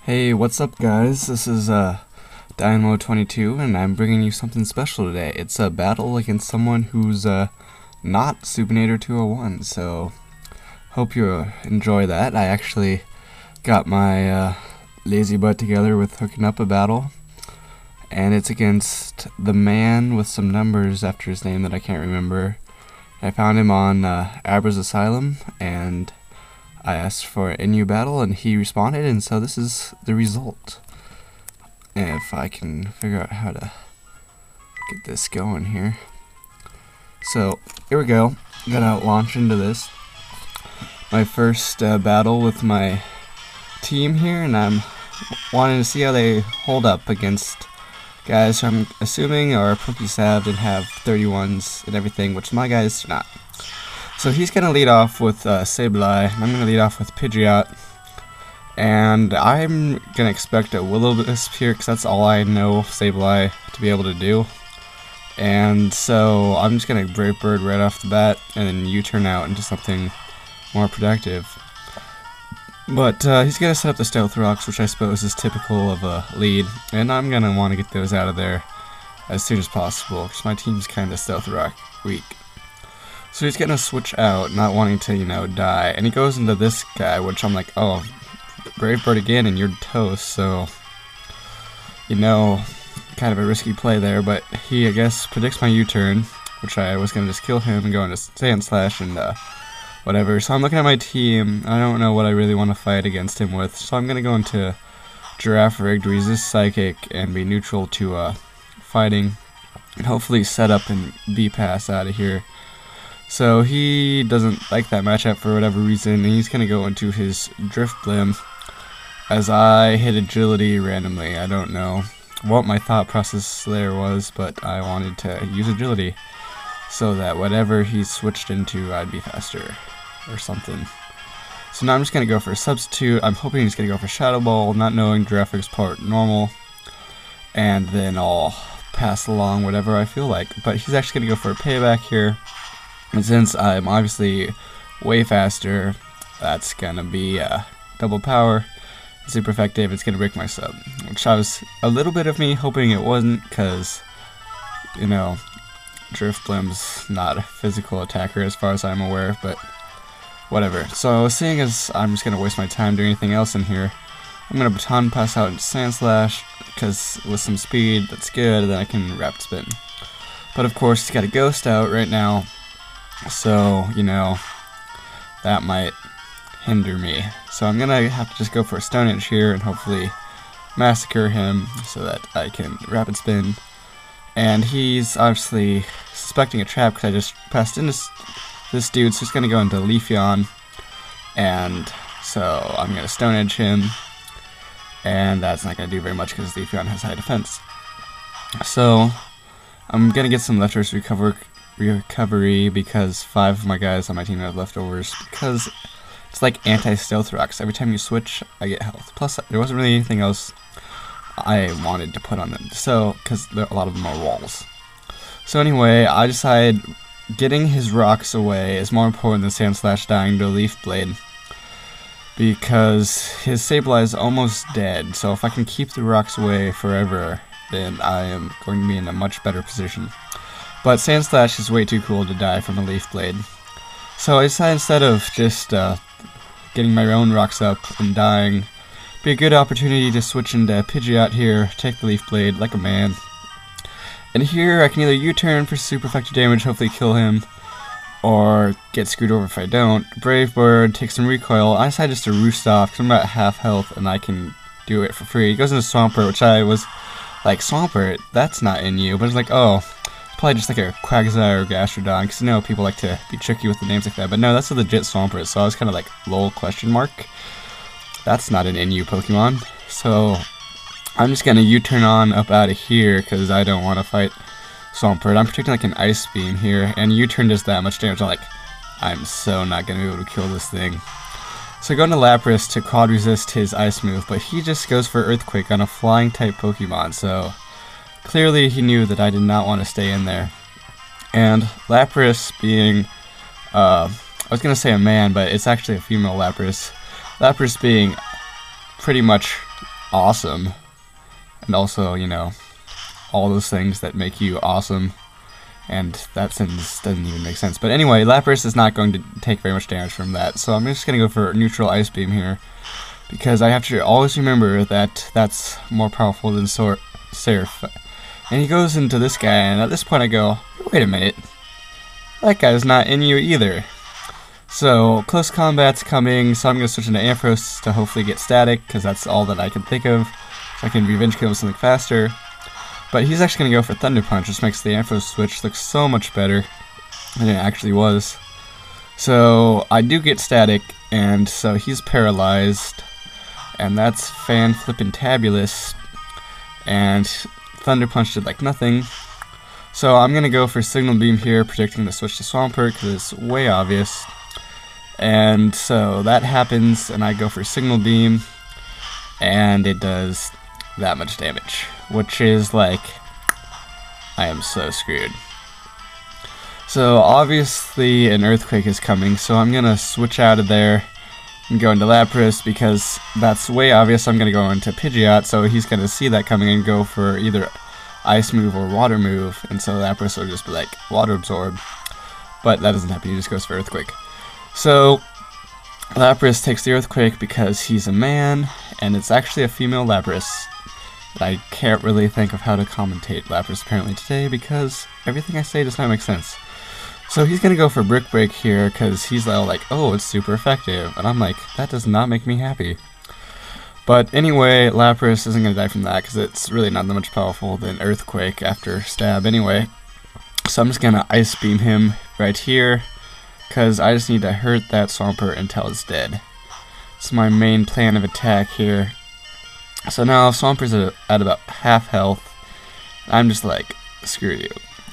Hey, what's up guys? This is Dynamo22 and I'm bringing you something special today. It's a battle against someone who's not Supinator 201, so hope you enjoy that. I actually got my lazy butt together with hooking up a battle, and it's against TheMan with some numbers after his name that I can't remember. I found him on Abra's Asylum, and I asked for a new battle, and he responded, and so this is the result. And if I can figure out how to get this going here. So, here we go. I'm gonna launch into this. My first battle with my team here, and I'm wanting to see how they hold up against guys who I'm assuming are Pokesalved and have 31s and everything, which my guys do not. So he's going to lead off with Sableye, and I'm going to lead off with Pidgeot, and I'm going to expect a Will-O-Wisp here, because that's all I know Sableye to be able to do. And so I'm just going to Brave Bird right off the bat, and then U-turn out into something more productive. But he's going to set up the Stealth Rocks, which I suppose is typical of a lead, and I'm going to want to get those out of there as soon as possible, because my team's kind of Stealth Rock weak. So he's gonna switch out, not wanting to, die. And he goes into this guy, which I'm like, oh, Brave Bird again, and you're toast. So, kind of a risky play there. But he, I guess, predicts my U-turn, which I was gonna just kill him and go into Sand Slash and whatever. So I'm looking at my team. I don't know what I really want to fight against him with. So I'm gonna go into Giraffe Rigged, resist Psychic, and be neutral to fighting, and hopefully set up and B-pass out of here. So he doesn't like that matchup for whatever reason, and he's going to go into his Drifblim as I hit Agility randomly. I don't know what my thought process there was, but I wanted to use Agility so that whatever he switched into, I'd be faster or something. So now I'm just going to go for a Substitute. I'm hoping he's going to go for Shadow Ball, not knowing Giraffe's part normal, and then I'll pass along whatever I feel like. But he's actually going to go for a Payback here. And since I'm obviously way faster, that's gonna be double power, super effective. It's gonna break my sub, which I was a little bit of me hoping it wasn't, because Drifblim's not a physical attacker as far as I'm aware, but whatever. So seeing as I'm just gonna waste my time doing anything else in here, I'm gonna Baton Pass out into Sand Slash, because with some speed that's good, and then I can Rapid Spin. But of course he's got a Ghost out right now. So, that might hinder me. So I'm gonna have to just go for a Stone Edge here and hopefully massacre him so that I can Rapid Spin. And he's obviously suspecting a trap because I just passed into this dude, so he's gonna go into Leafeon. And so I'm gonna Stone Edge him. And that's not gonna do very much because Leafeon has high defense. So I'm gonna get some leftovers recovery because 5 of my guys on my team have leftovers, because it's like anti-Stealth Rocks. Every time you switch, I get health. Plus, there wasn't really anything else I wanted to put on them, so because a lot of them are walls. So anyway, I decided getting his rocks away is more important than Sand Slash dying to a Leaf Blade, because his Sableye is almost dead. So if I can keep the rocks away forever, then I am going to be in a much better position. But Sand Slash is way too cool to die from a Leaf Blade. So I decided, instead of just getting my own rocks up and dying, be a good opportunity to switch into Pidgeot here, take the Leaf Blade like a man. And here I can either U-turn for super effective damage, hopefully kill him, or get screwed over if I don't. Brave Bird, take some recoil. I decided just to Roost off because I'm about half health and I can do it for free. He goes into Swampert, which I was like, Swampert, that's not in you. But it's like, oh, probably just like a Quagsire or Gastrodon, because people like to be tricky with the names like that. But no, that's a legit Swampert, so I was kind of like, lol, question mark. That's not an NU Pokemon. So I'm just gonna U-turn on up out of here, because I don't want to fight Swampert. I'm protecting like an Ice Beam here, and U-turn does that much damage. I'm so not gonna be able to kill this thing. So I go into Lapras to quad resist his Ice move, but he just goes for Earthquake on a flying type Pokemon, so clearly he knew that I did not want to stay in there. And Lapras being, I was going to say a man, but it's actually a female Lapras. Lapras being pretty much awesome. And also, you know, all those things that make you awesome. And that sentence doesn't even make sense. But anyway, Lapras is not going to take very much damage from that. So I'm just going to go for neutral Ice Beam here. Because I have to always remember that that's more powerful than Surf. And he goes into this guy, and at this point I go, wait a minute. That guy's not in you either. So, close combat's coming, so I'm going to switch into Ampharos to hopefully get static, because that's all that I can think of. So I can revenge kill with something faster. But he's actually going to go for Thunder Punch, which makes the Ampharos switch look so much better than it actually was. So, I do get static, and so he's paralyzed. And that's fan-flippin'-tabulous. And Thunder Punch did like nothing. So I'm going to go for Signal Beam here, predicting the switch to Swampert, because it's way obvious. And so that happens, and I go for Signal Beam, and it does that much damage, which is like, I am so screwed. So obviously an Earthquake is coming, so I'm going to switch out of there and go into Lapras, because that's way obvious. I'm going to go into Pidgeot, so he's going to see that coming and go for either Ice move or Water move, and so Lapras will just be like, Water Absorb. But that doesn't happen, he just goes for Earthquake. So, Lapras takes the Earthquake because he's a man, and it's actually a female Lapras. I can't really think of how to commentate Lapras apparently today, because everything I say does not make sense. So he's going to go for Brick Break here, because he's all like, oh, it's super effective. And I'm like, that does not make me happy. But anyway, Lapras isn't going to die from that, because it's really not that much powerful than Earthquake after Stab anyway. So I'm just going to Ice Beam him right here, because I just need to hurt that Swampert until it's dead. It's my main plan of attack here. So now Swampert's at about half health. I'm just like, screw you.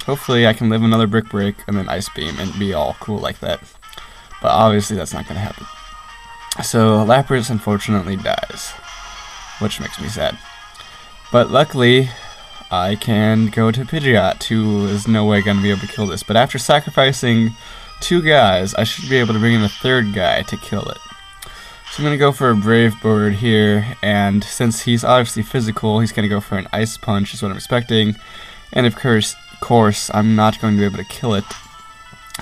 Hopefully I can live another Brick Break and then Ice Beam and be all cool like that. But obviously that's not going to happen. So Lapras unfortunately dies, which makes me sad. But luckily, I can go to Pidgeot, who is no way going to be able to kill this. But after sacrificing 2 guys, I should be able to bring in a 3rd guy to kill it. So I'm going to go for a Brave Bird here, and since he's obviously physical, he's going to go for an Ice Punch, is what I'm expecting. And of course, I'm not going to be able to kill it.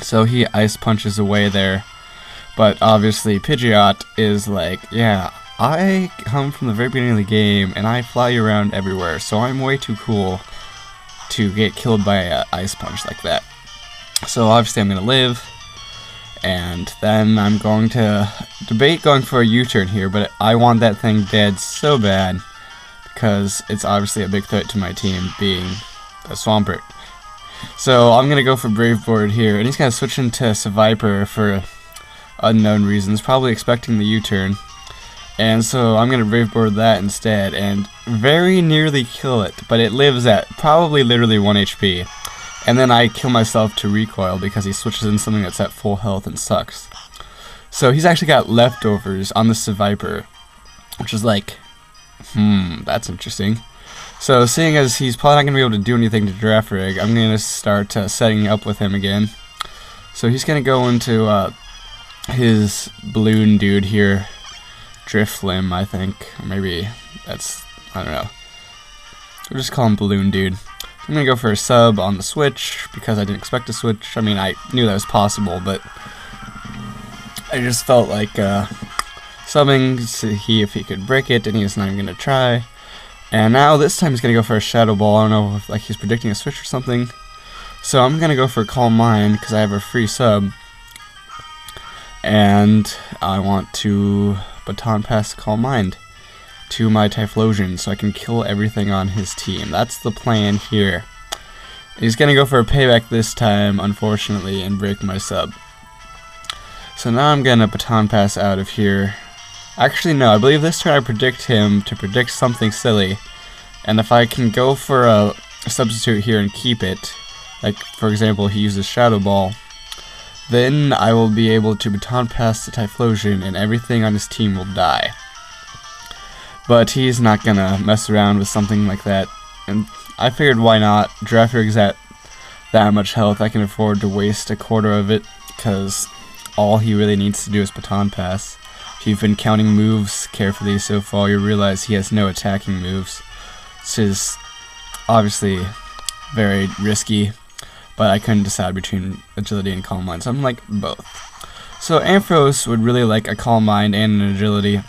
So he Ice Punches away there. But obviously, Pidgeot is like, yeah, I come from the very beginning of the game, and I fly around everywhere, so I'm way too cool to get killed by an Ice Punch like that. So obviously I'm going to live, and then I'm going to debate going for a U-turn here, but I want that thing dead so bad, because it's obviously a big threat to my team, being a Swampert. So I'm going to go for Brave Bird here, and he's going to switch into Seviper for unknown reasons, probably expecting the U-turn. And so I'm going to Brave Bird that instead, and very nearly kill it, but it lives at probably literally 1 HP. And then I kill myself to recoil because he switches in something that's at full health and sucks. So he's actually got leftovers on the Seviper, which is like, that's interesting. So seeing as he's probably not going to be able to do anything to Draft Rig, I'm going to start setting up with him again. So he's going to go into his balloon dude here, Driflim, I think. Or maybe that's, I don't know. We'll just call him Balloon Dude. I'm going to go for a sub on the switch, because I didn't expect a switch. I mean, I knew that was possible, but I just felt like subbing to see if he could break it, and he's not even going to try. And now this time he's going to go for a Shadow Ball. I don't know if like he's predicting a switch or something. So I'm going to go for Calm Mind, because I have a free sub. And I want to Baton Pass Calm Mind to my Typhlosion, so I can kill everything on his team. That's the plan here. He's gonna go for a payback this time, unfortunately, and break my sub. So now I'm gonna Baton Pass out of here. Actually, no, I believe this turn I predict him to predict something silly. And if I can go for a substitute here and keep it, like for example he uses Shadow Ball, then I will be able to Baton Pass the Typhlosion and everything on his team will die. But he's not gonna mess around with something like that, and I figured why not. Draft Rig's at that much health, I can afford to waste a quarter of it, because all he really needs to do is Baton Pass. If you've been counting moves carefully so far, you realize he has no attacking moves, which is obviously very risky, but I couldn't decide between agility and calm mind, so I'm like both. So Ampharos would really like a calm mind and an agility,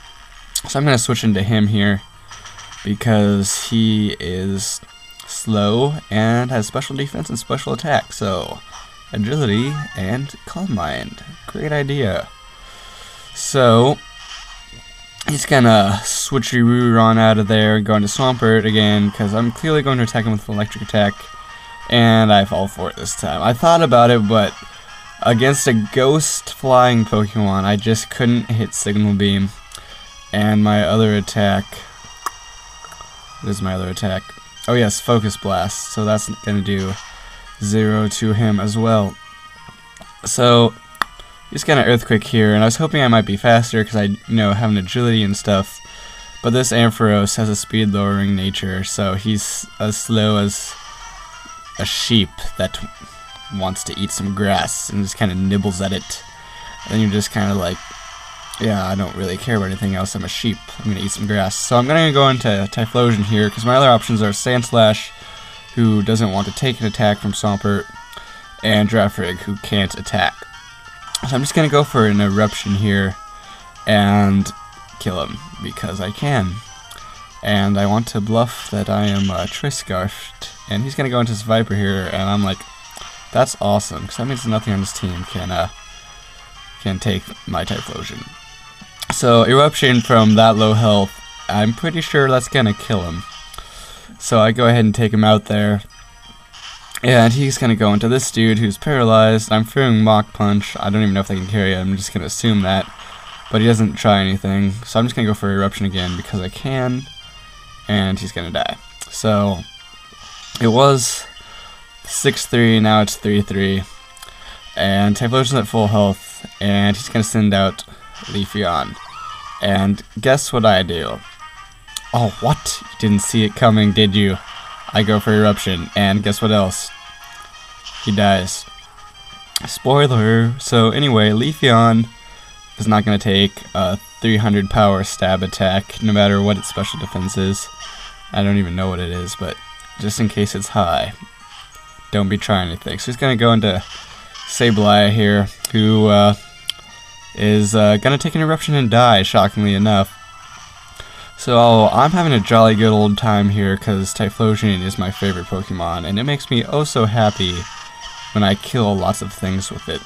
so I'm going to switch into him here because he is slow and has special defense and special attack, so agility and calm mind. Great idea. So he's gonna switcheroo on out of there, going to Swampert again, because I'm clearly going to attack him with electric attack, and I fall for it this time. I thought about it, but against a ghost flying Pokemon, I just couldn't hit Signal Beam. And my other attack, what is my other attack? Oh yes, Focus Blast, so that's gonna do 0 to him as well. So he's gonna Earthquake here, and I was hoping I might be faster because I have an agility and stuff, but this Ampharos has a speed lowering nature, so he's as slow as a sheep that wants to eat some grass and just kind of nibbles at it. And then you're just kind of like, yeah, I don't really care about anything else, I'm a sheep, I'm gonna eat some grass. So I'm gonna go into Typhlosion here because my other options are Sandslash, who doesn't want to take an attack from Swampert, and Drafrig, who can't attack. So I'm just going to go for an Eruption here and kill him, because I can. And I want to bluff that I am Choice Scarfed, and he's going to go into his Viper here, and I'm like, that's awesome, because that means nothing on this team can take my Typhlosion. So Eruption from that low health, I'm pretty sure that's going to kill him. So I go ahead and take him out there. And he's going to go into this dude who's paralyzed. I'm throwing Mach Punch. I don't even know if they can carry it. I'm just going to assume that. But he doesn't try anything. So I'm just going to go for Eruption again because I can. And he's going to die. So it was 6-3. Now it's 3-3. And Typhlosion's at full health. And he's going to send out Leafeon. And guess what I do? Oh, what? You didn't see it coming, did you? I go for Eruption, and guess what else? He dies. Spoiler. So anyway, Leafeon is not going to take a 300 power stab attack, no matter what its special defense is. I don't even know what it is, but just in case it's high, don't be trying anything. So he's going to go into Sableye here, who is going to take an Eruption and die, shockingly enough. So I'm having a jolly good old time here because Typhlosion is my favorite Pokemon, and it makes me oh so happy when I kill lots of things with it.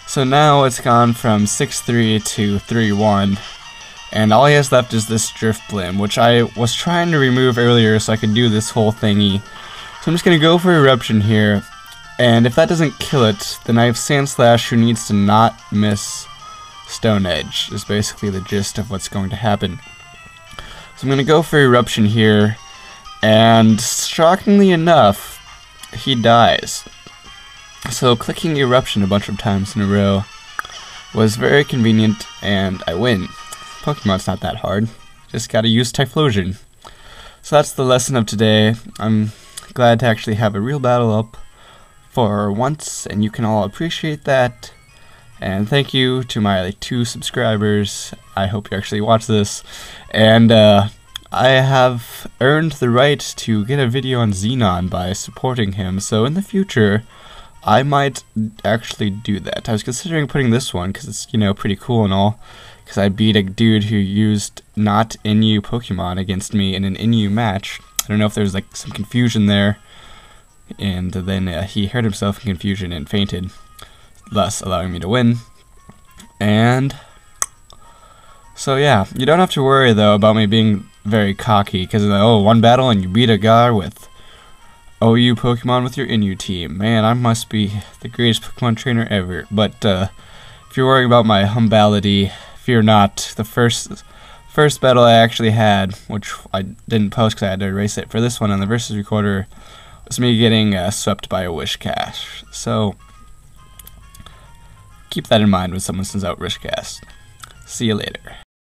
So now it's gone from 6-3 to 3-1, and all he has left is this Drifblim, which I was trying to remove earlier so I could do this whole thingy. So I'm just going to go for Eruption here, and if that doesn't kill it, then I have Sandslash, who needs to not miss Stone Edge, is basically the gist of what's going to happen. So I'm going to go for Eruption here, and shockingly enough, he dies. So clicking Eruption a bunch of times in a row was very convenient, and I win. Pokemon's not that hard, just gotta use Typhlosion. So that's the lesson of today. I'm glad to actually have a real battle up for once, and you can all appreciate that. And thank you to my 2 subscribers. I hope you actually watch this. And I have earned the right to get a video on Xenon by supporting him. So in the future, I might actually do that. I was considering putting this one because it's, pretty cool and all. Because I beat a dude who used not NU Pokemon against me in an NU match. I don't know if there's like some confusion there. And then he hurt himself in confusion and fainted, thus allowing me to win. And so yeah, you don't have to worry though about me being very cocky, because oh, one battle and you beat a guy with OU Pokemon with your NU team. Man, I must be the greatest Pokemon trainer ever. But if you're worrying about my humility, fear not. The first battle I actually had, which I didn't post because I had to erase it for this one on the Versus Recorder, was me getting swept by a Wishcash. So keep that in mind when someone sends out Wishcast. See you later.